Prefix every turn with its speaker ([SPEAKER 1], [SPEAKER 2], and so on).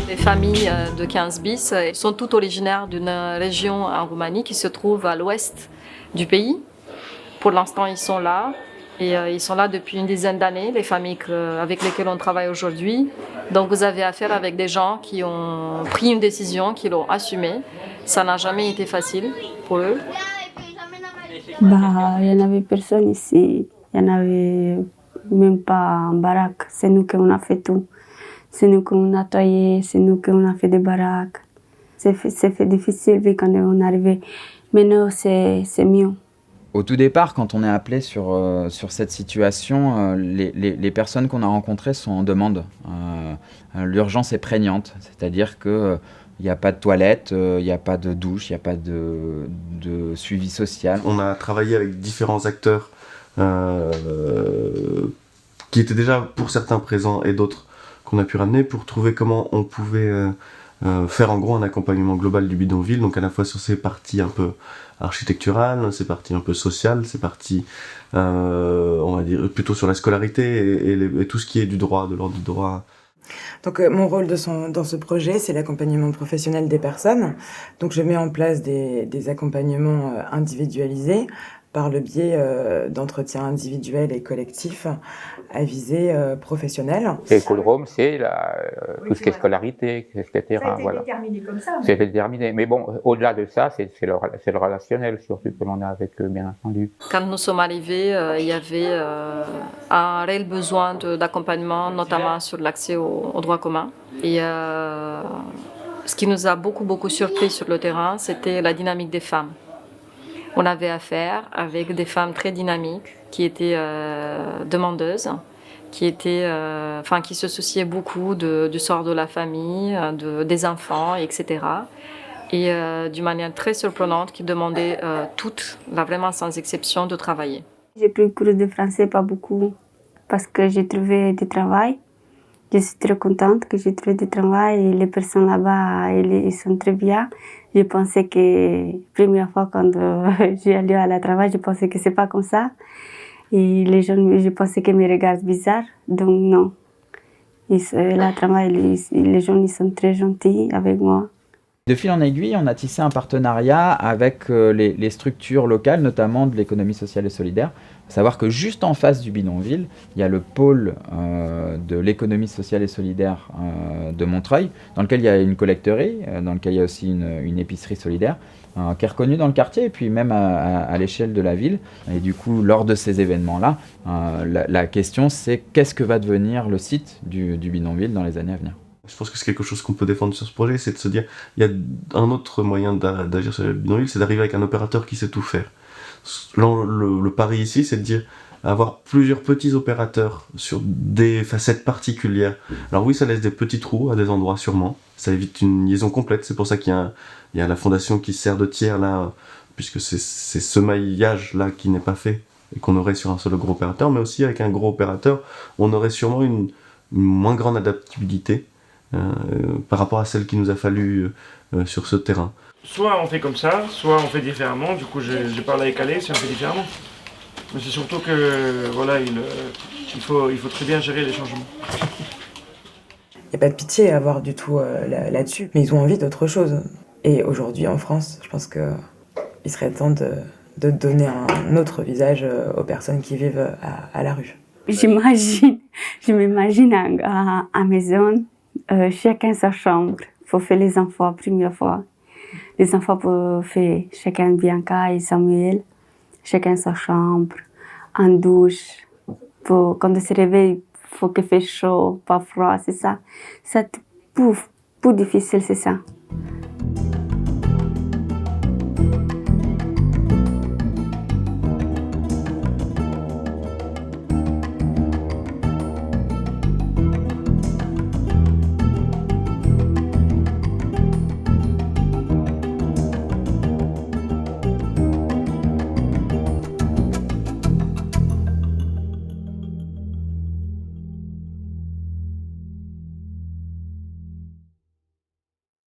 [SPEAKER 1] Les familles de 15 bis sont toutes originaires d'une région en Roumanie qui se trouve à l'ouest du pays. Pour l'instant, ils sont là. Et ils sont là depuis une dizaine d'années, les familles avec lesquelles on travaille aujourd'hui. Donc vous avez affaire avec des gens qui ont pris une décision, qui l'ont assumée. Ça n'a jamais été facile pour eux.
[SPEAKER 2] Bah, il n'y en avait personne ici. Il n'y en avait même pas en baraque. C'est nous qui on a fait tout. C'est nous qui on a nettoyé, c'est nous qui on a fait des baraques. C'est fait difficile vu qu'on est arrivé. Maintenant, c'est mieux.
[SPEAKER 3] Au tout départ, quand on est appelé sur cette situation, les personnes qu'on a rencontrées sont en demande. L'urgence est prégnante, c'est-à-dire qu'il n'y a pas de toilette, il n'y a pas de douche, il n'y a pas de suivi social.
[SPEAKER 4] On a travaillé avec différents acteurs qui étaient déjà pour certains présents et d'autres qu'on a pu ramener pour trouver comment on pouvait faire en gros un accompagnement global du bidonville, donc à la fois sur ces parties un peu architecturales, ces parties un peu sociales, ces parties on va dire plutôt sur la scolarité et tout ce qui est du droit, de l'ordre du droit.
[SPEAKER 5] Donc mon rôle dans ce projet, c'est l'accompagnement professionnel des personnes. Donc je mets en place des accompagnements individualisés par le biais d'entretiens individuels et collectifs à visée professionnelle.
[SPEAKER 6] L'école Rome, c'est tout ce qui est scolarité, etc.
[SPEAKER 7] Ça a été déterminé comme ça.
[SPEAKER 6] C'est déterminé. Mais bon, au-delà de ça, c'est le relationnel, surtout que l'on a avec eux, bien entendu.
[SPEAKER 1] Quand nous sommes arrivés, il y avait un réel besoin d'accompagnement, notamment sur l'accès au droit commun. Et ce qui nous a beaucoup surpris sur le terrain, c'était la dynamique des femmes. On avait affaire avec des femmes très dynamiques qui étaient demandeuses, qui se souciaient beaucoup du sort de la famille, des enfants, etc. Et d'une manière très surprenante, qui demandaient toutes, là, vraiment sans exception, de travailler.
[SPEAKER 2] J'ai pris le cours de français, pas beaucoup, parce que j'ai trouvé du travail. Je suis très contente que j'ai trouvé du travail et les personnes là-bas, ils sont très bien. Je pensais que, première fois quand j'ai allé à la travail, je pensais que c'est pas comme ça. Et les gens, je pensais qu'ils me regardent bizarre, donc non. La travail, les gens, ils sont très gentils avec moi.
[SPEAKER 3] De fil en aiguille, on a tissé un partenariat avec les structures locales, notamment de l'économie sociale et solidaire. Il faut savoir que juste en face du bidonville, il y a le pôle de l'économie sociale et solidaire de Montreuil, dans lequel il y a une collecterie, dans lequel il y a aussi une épicerie solidaire, qui est reconnue dans le quartier et puis même à l'échelle de la ville. Et du coup, lors de ces événements-là, la question c'est qu'est-ce que va devenir le site du bidonville dans les années à venir.
[SPEAKER 4] Je pense que c'est quelque chose qu'on peut défendre sur ce projet, c'est de se dire, il y a un autre moyen d'agir sur le bidonville, c'est d'arriver avec un opérateur qui sait tout faire. Le pari ici, c'est de dire, avoir plusieurs petits opérateurs sur des facettes particulières. Alors oui, ça laisse des petits trous à des endroits sûrement, ça évite une liaison complète, c'est pour ça qu'il y a la fondation qui sert de tiers là, puisque c'est ce maillage là qui n'est pas fait et qu'on aurait sur un seul gros opérateur, mais aussi avec un gros opérateur, on aurait sûrement une moins grande adaptabilité par rapport à celle qu'il nous a fallu sur ce terrain.
[SPEAKER 8] Soit on fait comme ça, soit on fait différemment. Du coup, j'ai parlé avec Alex et on fait différemment. Mais c'est surtout que voilà, il faut très bien gérer les changements.
[SPEAKER 5] Il n'y a pas de pitié à avoir du tout là-dessus, mais ils ont envie d'autre chose. Et aujourd'hui, en France, je pense qu'il serait temps de donner un autre visage aux personnes qui vivent à la rue.
[SPEAKER 2] Je m'imagine à maison, chacun sa chambre. Il faut faire les enfants, première fois. Les enfants peuvent faire chacun Bianca et Samuel, chacun sa chambre, en douche. Quand on se réveille, il faut qu'il fasse chaud, pas froid, c'est ça. C'est plus difficile, c'est ça.